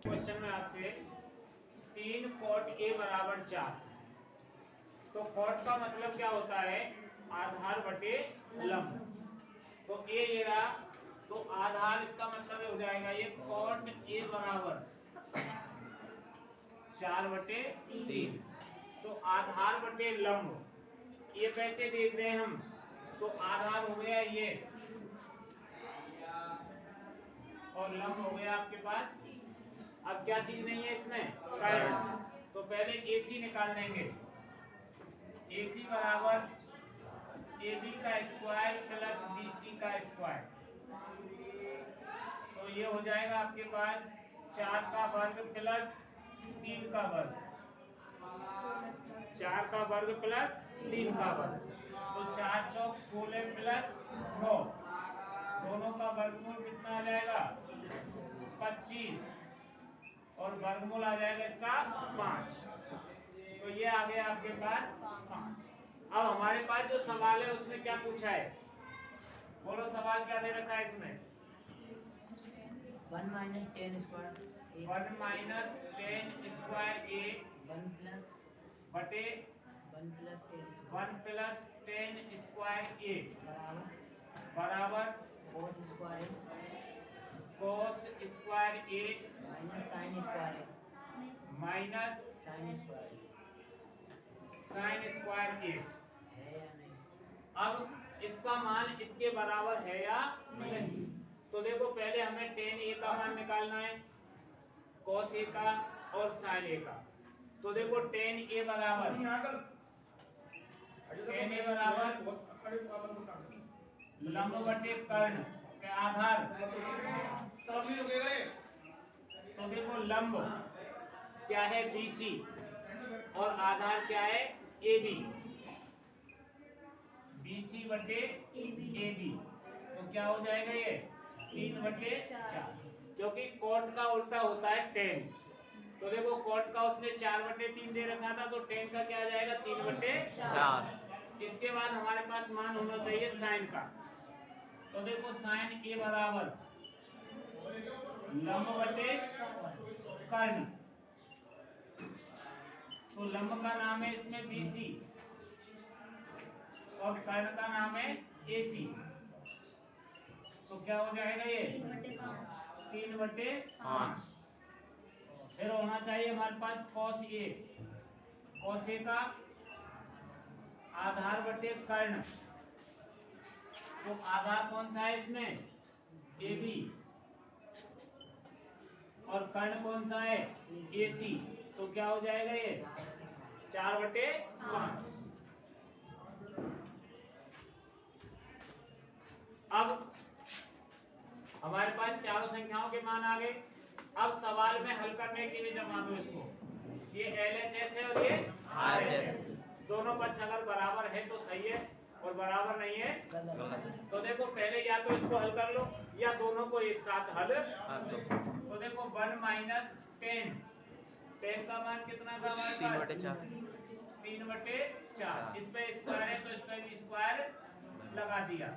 Question में आपसे 3 cot A बराबर 4। तो cot का मतलब क्या होता है? आधार बटे लंब। तो A ये रहा, तो आधार इसका मतलब हो जाएगा ये cot A बराबर 4 बटे 3। तो आधार बटे लंब ये कैसे देख रहे हैं हम? तो आधार हो गया ये और लंब हो गया आपके पास। अब क्या चीज नहीं है इसमें? करंट। तो पहले AC निकाल देंगे। AC बराबर AB का स्क्वायर प्लस BC का स्क्वायर। तो ये हो जाएगा आपके पास 4 का वर्ग प्लस 3 का वर्ग। 4 का वर्ग प्लस 3 का वर्ग। तो 4 चौक 16 प्लस 9, दोनों का वर्गमूल कितना आ जाएगा? 25 और वर्गमूल आ जाएगा इसका 5। तो ये आ गया आपके पास 5। अब हमारे पास जो सवाल है उसमें क्या पूछा है? बोलो सवाल क्या दे रखा है इसमें? 1 minus 10 square 1 minus 10 square A 1 plus बटे 1 प्लस 10 1 प्लस 10 स्क्वायर A बराबर बराबर cos square cos square A minus sin square minus sin square sin square A। है या नहीं? अब इसका मान इसके बराबर है या नहीं? तो देखो पहले हमें tan A का मान निकालना है, cos A का और sin A का। तो देखो tan A बराबर लंब बटे कर्ण के आधार। तो देखो लंब क्या है? BC और आधार क्या है? AB। BC बटे AB। तो क्या हो जाएगा ये? 3 बटे 4, क्योंकि cot का उल्टा होता है tan। तो देखो cot का उसने 4 बटे 3 दे रखा था, तो tan का क्या आ जाएगा? 3 बटे 4। इसके बाद हमारे पास मान होना चाहिए sin का। तो देखो sin A बराबर लंब बटे कर्ण। तो लंब का नाम है इसमें BC और कर्ण का नाम है AC। तो क्या हो जाएगा ये? 3 बटे 5। फिर होना चाहिए हमारे पास cos A। cos A का आधार बटे कर्ण। तो आधार कौन सा है इसमें? AB और कर्ण कौन सा है? AC। तो क्या हो जाएगा ये? 4 बटे 5। अब हमारे पास चारों संख्याओं के मान आ गए। अब सवाल में हल करने के लिए जमा दो इसको। ये LHS है और ये RHS। दोनों पक्ष अगर बराबर है तो सही है और बराबर नहीं है गलत। तो देखो पहले या तो इसको हल कर लो या दोनों को एक साथ हल। तो देखो 1 माइनस 10 का मान कितना था हमारे पास? 3 बटे 4। इस पे स्क्वायर है तो इस पे भी स्क्वायर लगा दिया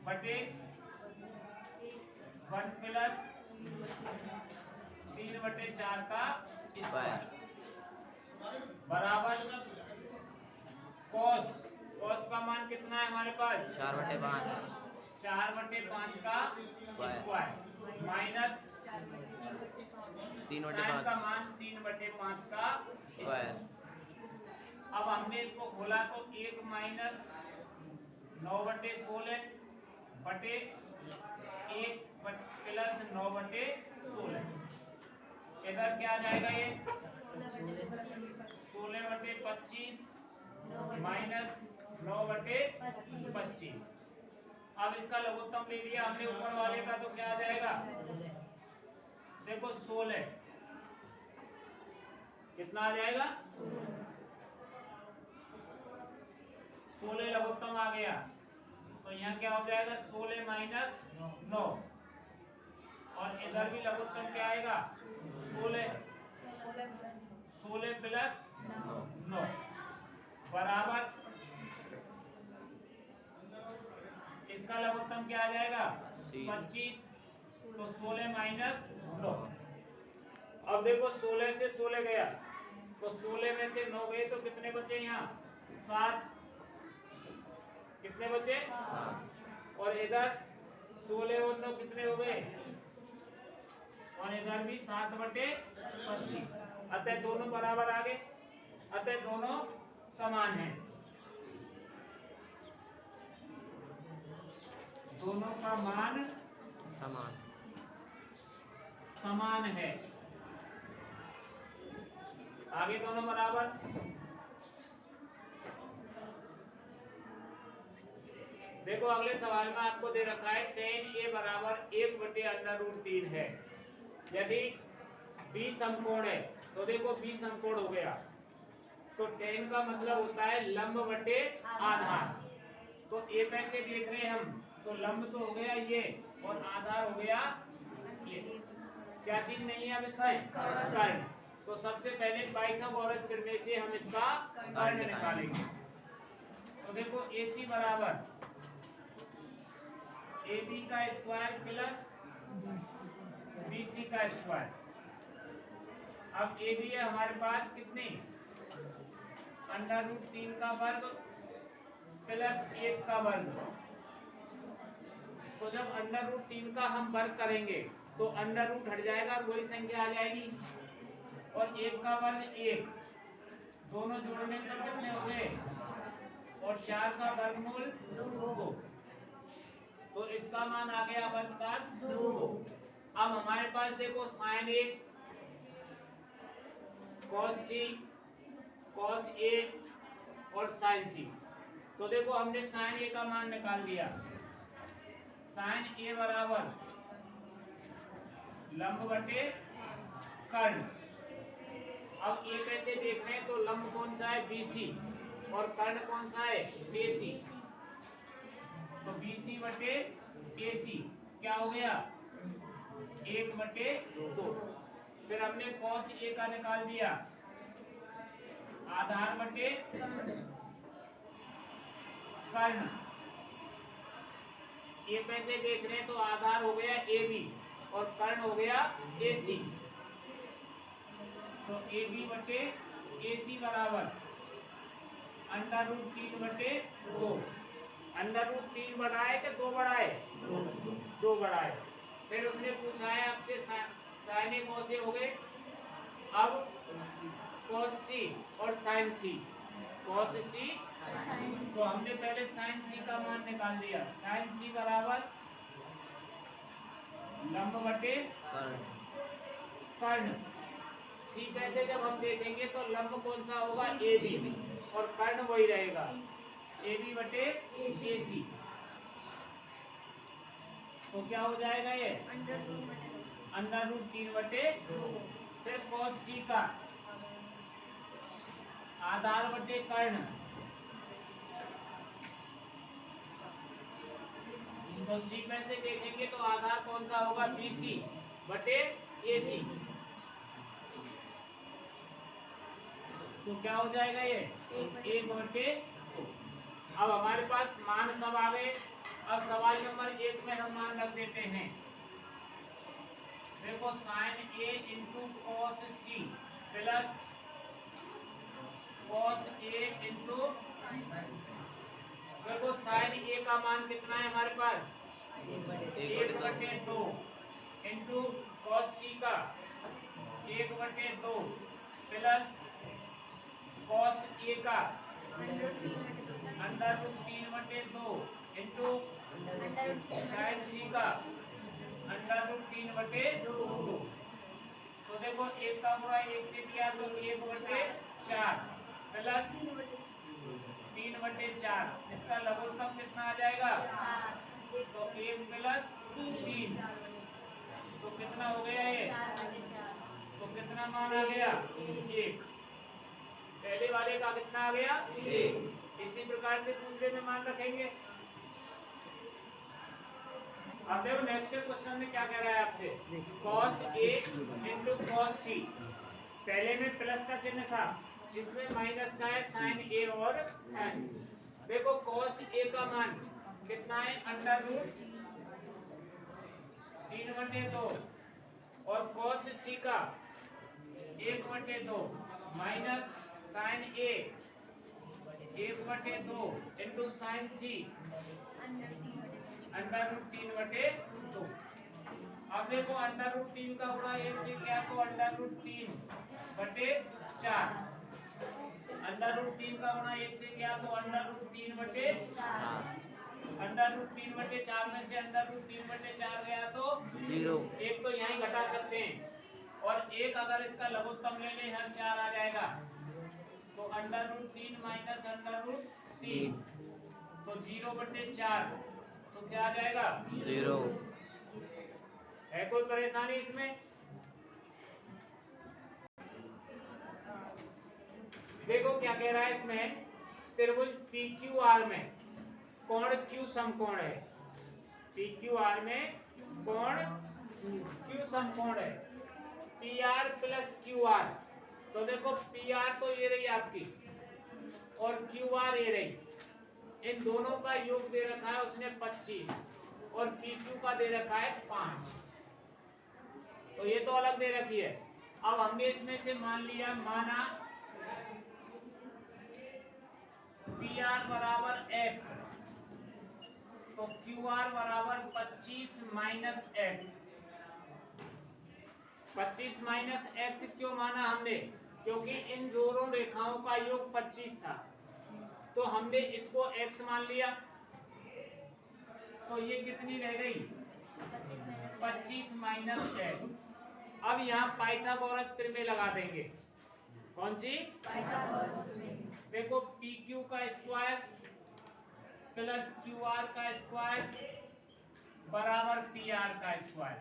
बटे 1 प्लस 3 बटे 4 का स्क्वायर बराबर cos का मान कितना है हमारे पास? 4 बटे 5 4 बटे 5 का स्क्वायर माइनस 3 बटे sin 5 का मान 3 बटे 5 का स्क्वायर। अब हमने इसको खोला तो 1 माइनस 9 बटे 16 बटे 1 प्लस 9 बटे 16। इधर क्या आ जाएगा ये? 16 बटे 25 माइनस 9 बटे 25। अब इसका लघुत्तम ले लिया हमने ऊपर वाले का, तो क्या आ जाएगा? देखो 16 कितना आ जाएगा? 16 लघुत्तम आ गया। तो यहाँ क्या हो जाएगा? 16 माइनस 9 और इधर भी लघुत्तम क्या आएगा? 16 प्लस 9 बराबर इसका लघुत्तम क्या आ जाएगा? 25। तो 16 माइनस 9 अब देखो 16 से 16 गया तो 16 में से 9 गए तो कितने बचे यहाँ 7। कितने बचे 7 और इधर 16 और 9 कितने हो गए और इधर भी 7/25। अतः दोनों बराबर आ गए, अतः दोनों समान हैं। दोनों का मान समान समान है। आगे दोनों बराबर। देखो अगले सवाल में आपको दे रखा है tan a बराबर 1/√3 है। यदि b समकोण है तो देखो b समकोण हो गया तो tan का मतलब होता है लंब बटे आधार। तो a पे से देख रहे हैं हम तो लंब तो हो गया ये और आधार हो गया ये। क्या चीज नहीं है अब इसमें कर्ण। तो सबसे पहले पाइथागोरस प्रमेय से हम इसका कर्ण निकालेंगे। तो देखो AC बराबर AB का स्क्वायर प्लस BC का स्क्वायर। अब AB है हमारे पास कितने √3 का वर्ग प्लस 1 का वर्ग। तो जब √3 का हम वर्ग करेंगे तो √ हट जाएगा और वही संख्या आ जाएगी और 1 का वर्ग 1 दोनों जोड़ने पर कितने हो गए और 4 का वर्गमूल 2। तो इसका मान आ गया हमारे पास 2। अब हमारे पास देखो sin A cos C cos A और sin C। तो देखो हमने sin A का मान निकाल दिया। sin A बराबर लंब बटे कर्ण। अब A कैसे देख रहे हैं तो लंब कौन सा है BC और कर्ण कौन सा है AC। तो BC बटे AC क्या हो गया 1/2। फिर हमने cos A का निकाल दिया आधार बटे कर्ण। A कैसे देख रहे हैं तो आधार हो गया AB और कर्ण हो गया AC। तो AB बटे AC बराबर √3/2। √3 बढ़ाए कि 2 बढ़ाए 2 बढ़ाए। फिर उसने पूछा है आपसे sin A cos A हो गए। अब cos C और sin C cos C तो हमने पहले sin C का मान निकाल दिया। sin C बराबर लंब बटे कर्ण। C पे से जब हम देखेंगे तो लंब कौन सा होगा AB और कर्ण वही रहेगा AB बटे AC। तो क्या हो जाएगा ये √3/2। फिर cos C का आधार बटे कर्ण। तो C में से देखेंगे तो आधार कौन सा होगा BC बटे AC। तो क्या हो जाएगा ये 1/2। अब हमारे पास मान सब आ गए। अब सवाल नंबर 1 में हम मान रख देते हैं। देखो sin A into cos C plus cos A into देखो sin A का मान कितना है हमारे पास 1/2 इंटू cos C का 1/2 प्लस cos A का √3/2 इंटू sin C का √3/2। तो देखो 1 का पूरा 1 से किया तो 1/4 प्लस 3/4। इसका लघुत्तम कितना आ जाएगा तो 1 प्लस 3। तो कितना हो गया ये तो कितना मान आ गया 1। पहले वाले का कितना आ गया 1। इसी प्रकार से दूसरे में मान रखेंगे। अब देखो नेक्स्ट क्वेश्चन में क्या कह रहा है आपसे cos A into cos C। पहले में प्लस का चिन्ह था इसमें माइनस का है sin A और sin C। देखो cos A का मान कितना है √3/2 और cos C का 1/2 माइनस साइन ए 1/2 इंटू साइन सी √3/2। अब देखो √3 का गुणा 1 से क्या तो √3/4 √3 का गुणा 1 से क्या तो √3/4 में से √3/4 गया तो 0 एक तो यहीं घटा सकते हैं और एक अगर इसका लघुत्तम ले ले यहाँ 4 आ जाएगा तो √3 माइनस √3 तो 0/4 तो क्या आ जाएगा 0 है कोई परेशानी इसमें? देखो क्या कह रहा है इसमें त्रिभुज PQR में कोण Q समकोण है PQR में कोण Q समकोण है PR प्लस QR तो देखो PR तो ये रही आपकी और QR ये रही इन दोनों का योग दे रखा है उसने 25 और PQ का दे रखा है 5 तो ये तो अलग दे रखी है। अब हमने इसमें से माना PR बराबर x तो QR बराबर 25 माइनस x 25 माइनस x क्यों माना हमने? क्योंकि इन दोनों रेखाओं का योग 25 था तो हमने इसको x मान लिया तो ये कितनी रह गई 25 माइनस x। अब यहाँ पाइथागोरस प्रमेय लगा देंगे। कौन सी? देखो PQ का स्क्वायर प्लस QR का स्क्वायर बराबर PR का स्क्वायर।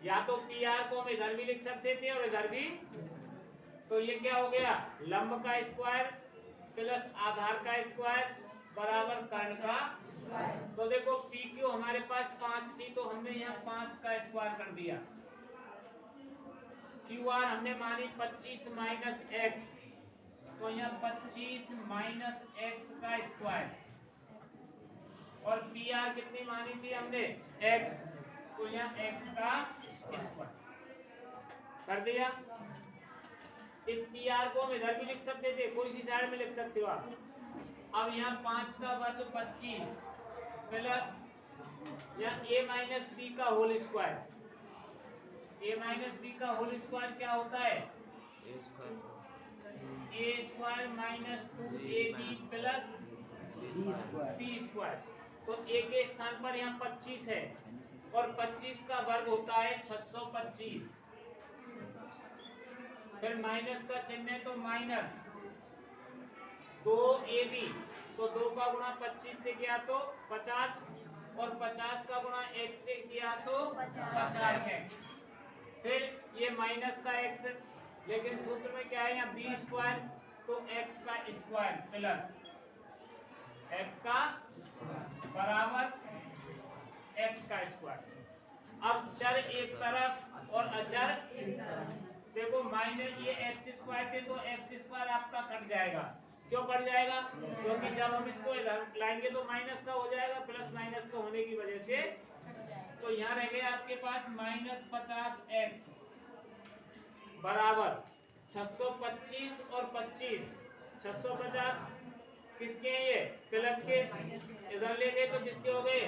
या तो PR को हम इधर भी लिख सकते थे और इधर भी तो ये क्या हो गया लंब का स्क्वायर प्लस आधार का स्क्वायर बराबर कर्ण का। तो देखो PQ हमारे पास 5 थी तो हमने यहाँ 5 का स्क्वायर कर दिया। QR हमने मानी 25 माइनस x तो यहाँ 25 माइनस x का स्क्वायर और PR कितनी मानी थी हमने x तो यहाँ x का स्क्वायर कर दिया। इस PR को हम इधर भी लिख सकते थे कोई सी साइड में लिख सकते हो आप। अब यहाँ 5 का वर्ग 25 प्लस यहाँ a माइनस b का whole square a minus b का होल स्क्वायर क्या होता है a square minus 2ab plus b square. तो a के स्थान पर यहाँ 25 है और 25 का वर्ग होता है 625 फिर माइनस का चिन्ह है तो माइनस 2ab तो 2 का गुणा 25 से किया तो 50 और 50 का गुणा x से किया तो 50x फिर ये माइनस का x लेकिन सूत्र में क्या है यहाँ b स्क्वायर तो x का स्क्वायर प्लस x का बराबर x का स्क्वायर। अब चर एक तरफ और अचर देखो माइनस ये x स्क्वायर थे तो x स्क्वायर आपका कट जाएगा। क्यों कट जाएगा? क्योंकि जब हम इसको इधर लाएंगे तो माइनस का हो जाएगा प्लस माइनस का होने की वजह से तो यहाँ रह गया आपके पास माइनस 50x बराबर 625 और 25 650 किसके हैं ये प्लस के इधर ले गए तो किसके हो गए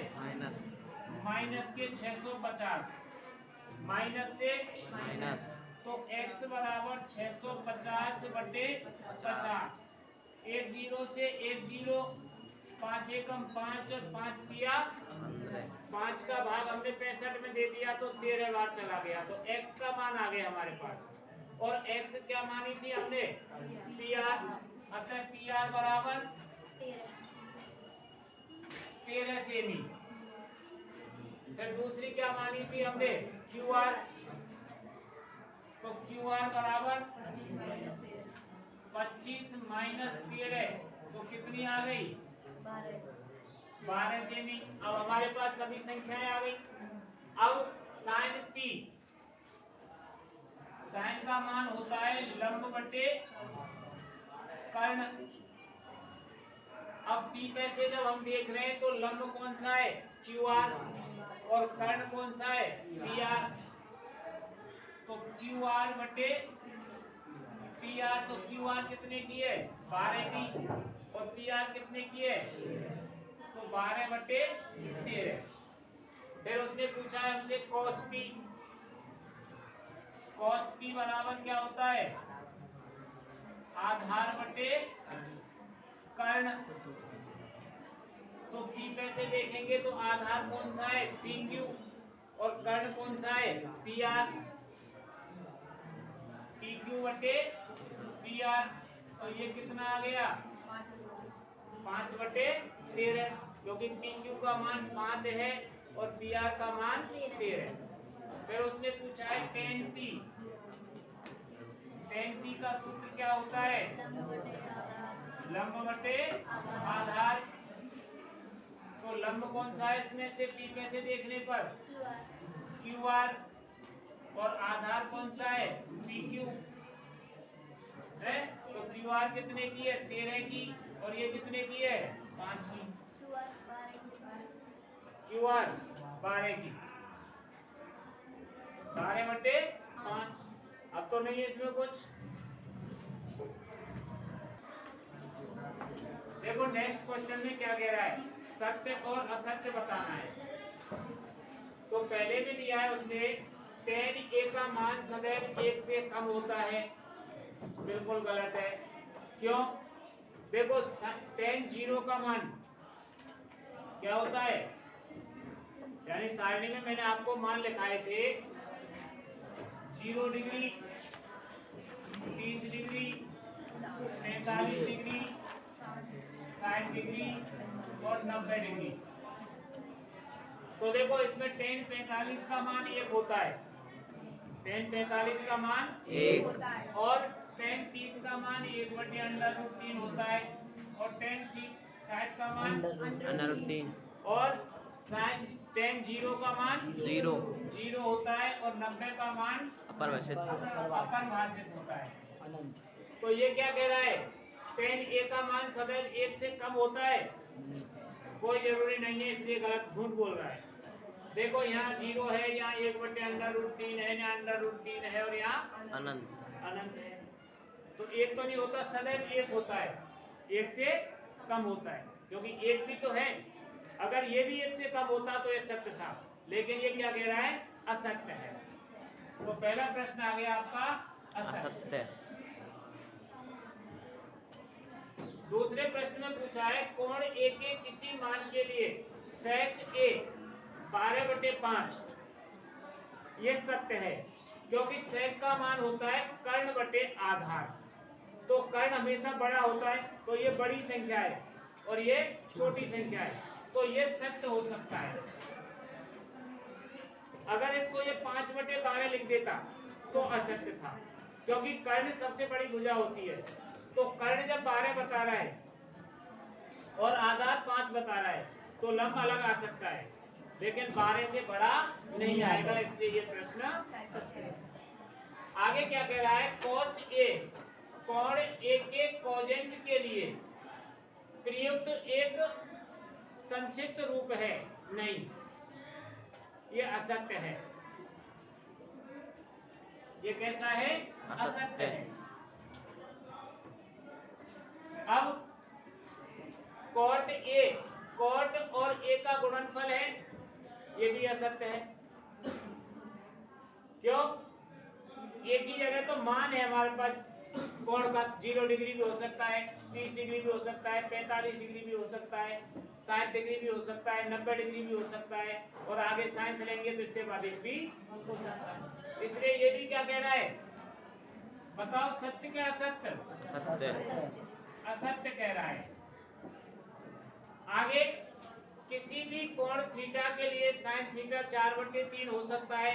माइनस के 650 माइनस से माइनस तो x बराबर 650/50 एक जीरो से एक जीरो 5 एकम 5 और 5 दिया 5 का भाग हमने 65 में दे दिया तो 13 बार चला गया तो x का मान आ गया हमारे पास और x क्या मानी थी हमने PR अतः PR बराबर 13 सेमी। फिर दूसरी क्या मानी थी हमने QR तो QR बराबर 25 माइनस 13 तो कितनी आ गई 12 सेमी। अब हमारे पास सभी संख्याएं आ गई। अब साइन P साइन का मान होता है लंब बटे कर्ण। अब P कैसे जब हम देख रहे हैं तो लंब कौन सा है QR और कर्ण कौन सा है PR तो QR क्यू आर बटे पी आर। तो क्यू आर कितने की है 12 की और पी आर कितने की है तो 12 बटे 13। फिर उसने पूछा है हमसे कॉस पी। कॉस पी बराबर क्या होता है आधार बटे कर्ण। तो पी पे से देखेंगे तो आधार कौन सा है पी क्यू और कर्ण कौन सा है पी आर। पी क्यू बटे पी आर तो ये कितना आ गया 5 बटे 13 क्योंकि पी क्यू का मान 5 है और पी आर का मान 13। फिर उसने पूछा है टेन पी। टेन पी का सूत्र क्या होता है लंब बटे आधार। तो लंब कौन सा है इसमें से पी पे से देखने पर क्यू आर और आधार कौन सा है पी क्यू है। तो क्यू आर कितने की है 13 की और ये कितने की है 5 की। क्यू आर 12 की 12 बटे 5। अब तो नहीं है इसमें कुछ। देखो नेक्स्ट क्वेश्चन में क्या कह रहा है सत्य और असत्य बताना है। तो पहले में दिया है उसने tan a का मान सदैव 1 से कम होता है। बिल्कुल गलत है। क्यों देखो tan 0 का मान क्या होता है यानी सारणी में मैंने आपको मान लिखाए थे 0 डिग्री 30 डिग्री 45 डिग्री 60 डिग्री और 90 डिग्री। तो देखो इसमें tan 45 का मान 1 होता है। tan 45 का मान 1 और tan 30 का मान 1 बटे √3 होता है और tan 60 का मान √3 और tan 0 का मान 0 होता है और 90 का मान अपरिभाषित अपरिभाषित होता है। अनंत। तो ये क्या कह रहा है tan a का मान सदैव 1 से कम होता है कोई जरूरी नहीं है इसलिए गलत झूठ बोल रहा है। देखो यहाँ 0 है यहाँ 1 बटे √3 है यहाँ √3 है और यहाँ अनंत है। तो 1 तो नहीं होता सदैव 1 होता है 1 से कम होता है क्योंकि 1 भी तो है। अगर ये भी 1 से कम होता तो ये सत्य था लेकिन ये क्या कह रहा है असत्य है। तो पहला प्रश्न आ गया आपका असत्य। दूसरे प्रश्न में पूछा है कोण ए के किसी मान के लिए sec a 12/5 ये सत्य है क्योंकि sec का मान होता है कर्ण बटे आधार। तो कर्ण हमेशा बड़ा होता है तो ये बड़ी संख्या है और ये छोटी संख्या है तो ये सत्य हो सकता है। अगर इसको ये 5/12 लिख देता तो असत्य था क्योंकि कर्ण सबसे बड़ी भुजा होती है। तो कर्ण जब 12 बता रहा है और आधार 5 बता रहा है तो लंब अलग आ सकता है लेकिन 12 से बड़ा नहीं आएगा इसलिए ये प्रश्न सत्य है। आगे क्या कह रहा है cos a कोण a के कोजेंट के लिए प्रयुक्त एक संक्षिप्त रूप है नहीं ये असत्य है। ये कैसा है असत्य है। अब कॉट और a का गुणनफल है ये भी असत्य है। क्यों a की जगह तो मान है हमारे पास कोण का 0 डिग्री भी हो सकता है 30 डिग्री भी हो सकता है 45 डिग्री भी हो सकता है 60 डिग्री भी हो सकता है 90 डिग्री भी हो सकता है और आगे साइंस लेंगे तो इससे अधिक भी हो सकता है। इसलिए ये भी क्या कह रहा है बताओ सत्य क्या असत्य असत्य कह रहा है। आगे किसी भी कोण थीटा के लिए sin थीटा 4/3 हो सकता है।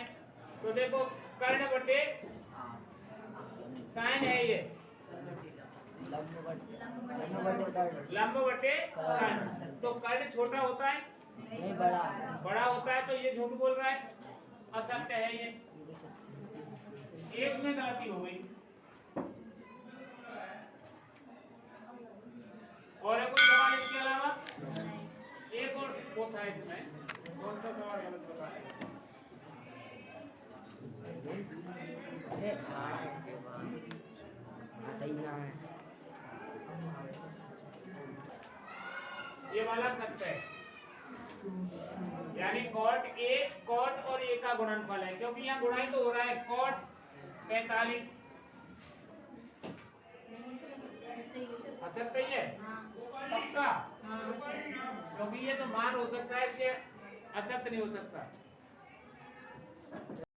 तो देखो कर्ण बटे साइन है ये लंब बटे कर्ण। तो कर्ण छोटा होता है नहीं बड़ा होता है तो ये झूठ बोल रहा है असत्य है ये। एक में गलती हो गई। और है कोई सवाल इसके अलावा एक और वो था इसमें कौन सा सवाल गलत बताया अरे आता ही ना है। ये वाला सच है, यानी कॉट और ए का गुणनफल है, क्योंकि यहाँ गुणाई तो हो रहा है। कॉट 45 असत्य ही है पक्का, क्योंकि ये तो मान हो सकता है, इसलिए असत्य नहीं हो सकता।